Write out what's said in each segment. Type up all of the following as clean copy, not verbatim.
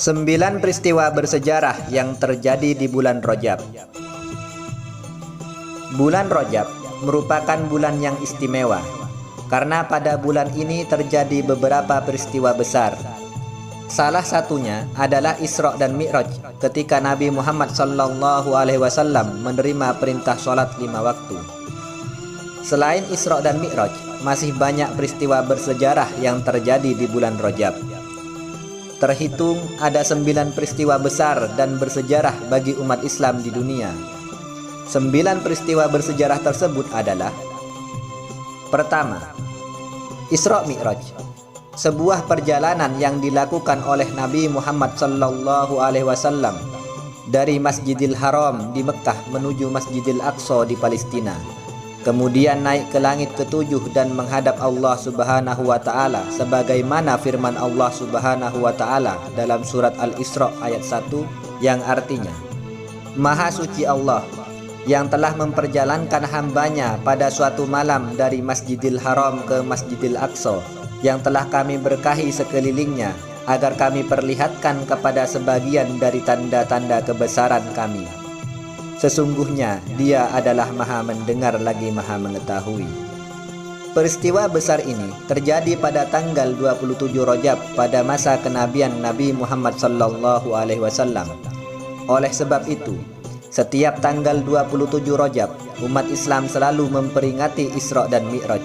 9 peristiwa bersejarah yang terjadi di bulan Rajab. Bulan Rajab merupakan bulan yang istimewa karena pada bulan ini terjadi beberapa peristiwa besar. Salah satunya adalah Isra dan Mi'raj ketika Nabi Muhammad SAW menerima perintah sholat 5 waktu. Selain Isra dan Mi'raj, masih banyak peristiwa bersejarah yang terjadi di bulan Rajab. Terhitung ada 9 peristiwa besar dan bersejarah bagi umat Islam di dunia. 9 peristiwa bersejarah tersebut adalah: pertama, Isra Mi'raj, sebuah perjalanan yang dilakukan oleh Nabi Muhammad SAW dari Masjidil Haram di Mekkah menuju Masjidil Aqsa di Palestina, kemudian naik ke langit ke-7 dan menghadap Allah Subhanahu wa Ta'ala, sebagaimana firman Allah Subhanahu wa Ta'ala dalam surat Al-Isra ayat 1 yang artinya, Maha suci Allah yang telah memperjalankan hambanya pada suatu malam dari Masjidil Haram ke Masjidil Aqsa, yang telah kami berkahi sekelilingnya agar kami perlihatkan kepada sebagian dari tanda-tanda kebesaran kami. Sesungguhnya Dia adalah Maha mendengar lagi Maha mengetahui. Peristiwa besar ini terjadi pada tanggal 27 Rajab pada masa kenabian Nabi Muhammad SAW. Oleh sebab itu, setiap tanggal 27 Rajab, umat Islam selalu memperingati Isra dan Mi'raj.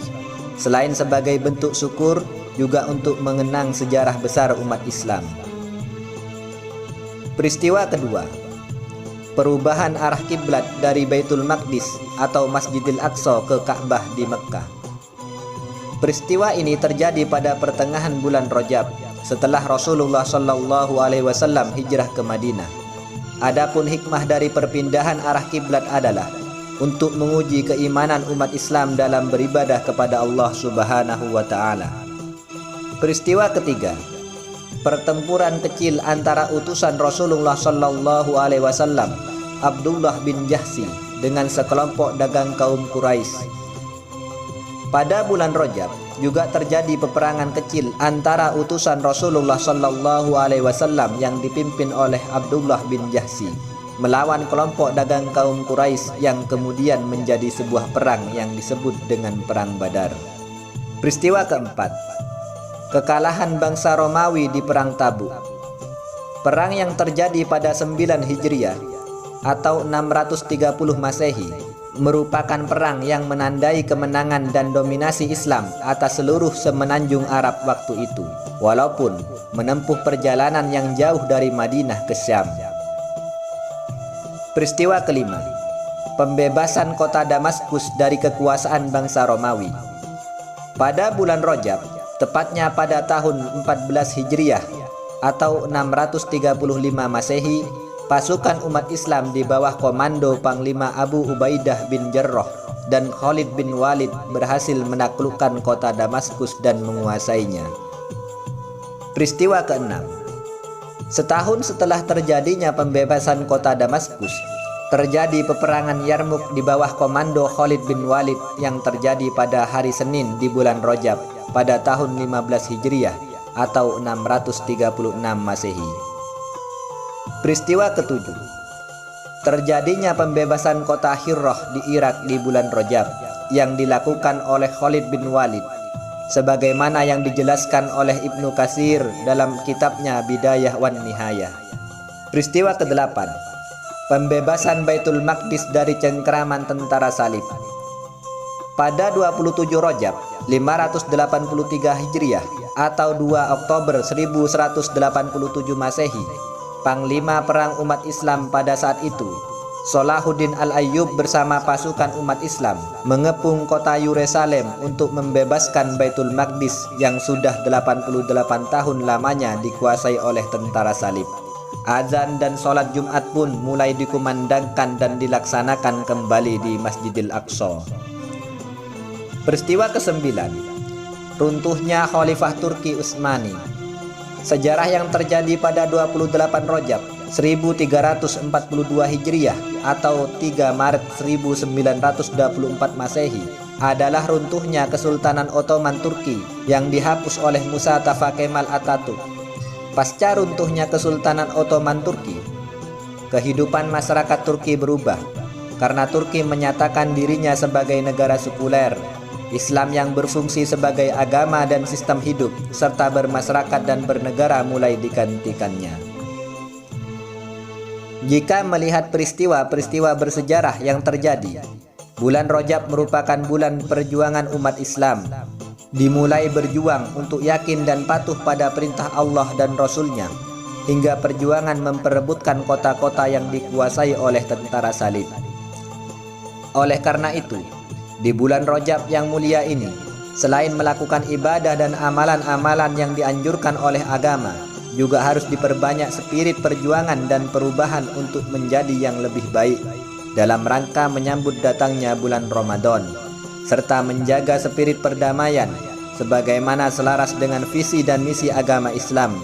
Selain sebagai bentuk syukur, juga untuk mengenang sejarah besar umat Islam. Peristiwa kedua, perubahan arah kiblat dari Baitul Maqdis atau Masjidil Aqsa ke Ka'bah di Mekkah. Peristiwa ini terjadi pada pertengahan bulan Rajab setelah Rasulullah SAW hijrah ke Madinah. Adapun hikmah dari perpindahan arah kiblat adalah untuk menguji keimanan umat Islam dalam beribadah kepada Allah Subhanahu wa Ta'ala. Peristiwa ketiga, pertempuran kecil antara utusan Rasulullah SAW, Abdullah bin Jahsy, dengan sekelompok dagang kaum Quraisy. Pada bulan Rajab juga terjadi peperangan kecil antara utusan Rasulullah SAW yang dipimpin oleh Abdullah bin Jahsy melawan kelompok dagang kaum Quraisy, yang kemudian menjadi sebuah perang yang disebut dengan Perang Badar. Peristiwa keempat, kekalahan bangsa Romawi di Perang Tabuk. Perang yang terjadi pada 9 Hijriah atau 630 Masehi merupakan perang yang menandai kemenangan dan dominasi Islam atas seluruh semenanjung Arab waktu itu, walaupun menempuh perjalanan yang jauh dari Madinah ke Syam. Peristiwa kelima, pembebasan kota Damaskus dari kekuasaan bangsa Romawi. Pada bulan Rajab, tepatnya pada tahun 14 Hijriah atau 635 Masehi, pasukan umat Islam di bawah komando Panglima Abu Ubaidah bin Jarrah dan Khalid bin Walid berhasil menaklukkan kota Damaskus dan menguasainya. Peristiwa keenam, setahun setelah terjadinya pembebasan kota Damaskus, terjadi peperangan Yarmuk di bawah komando Khalid bin Walid yang terjadi pada hari Senin di bulan Rajab pada tahun 15 Hijriah atau 636 Masehi. Peristiwa ketujuh, terjadinya pembebasan kota Hirrah di Irak di bulan Rajab yang dilakukan oleh Khalid bin Walid, sebagaimana yang dijelaskan oleh Ibnu Katsir dalam kitabnya Bidayah wan Nihayah. Peristiwa kedelapan, pembebasan Baitul Maqdis dari cengkeraman tentara salib. Pada 27 Rajab 583 Hijriah atau 2 Oktober 1187 Masehi, Panglima perang umat Islam pada saat itu, Salahuddin Al-Ayyub bersama pasukan umat Islam mengepung kota Yerusalem untuk membebaskan Baitul Maqdis yang sudah 88 tahun lamanya dikuasai oleh tentara salib. Azan dan sholat Jumat pun mulai dikumandangkan dan dilaksanakan kembali di Masjidil Aqsa. Peristiwa ke-9, runtuhnya Khalifah Turki Utsmani. Sejarah yang terjadi pada 28 Rajab 1342 Hijriah atau 3 Maret 1924 Masehi adalah runtuhnya Kesultanan Ottoman Turki yang dihapus oleh Mustafa Kemal Atatürk. Pasca runtuhnya Kesultanan Ottoman Turki, kehidupan masyarakat Turki berubah karena Turki menyatakan dirinya sebagai negara sekuler, Islam yang berfungsi sebagai agama dan sistem hidup, serta bermasyarakat dan bernegara mulai digantikannya. Jika melihat peristiwa-peristiwa bersejarah yang terjadi, bulan Rajab merupakan bulan perjuangan umat Islam. Dimulai berjuang untuk yakin dan patuh pada perintah Allah dan Rasul-Nya, hingga perjuangan memperebutkan kota-kota yang dikuasai oleh tentara salib. Oleh karena itu, di bulan Rajab yang mulia ini, selain melakukan ibadah dan amalan-amalan yang dianjurkan oleh agama, juga harus diperbanyak spirit perjuangan dan perubahan untuk menjadi yang lebih baik dalam rangka menyambut datangnya bulan Ramadan, serta menjaga spirit perdamaian sebagaimana selaras dengan visi dan misi agama Islam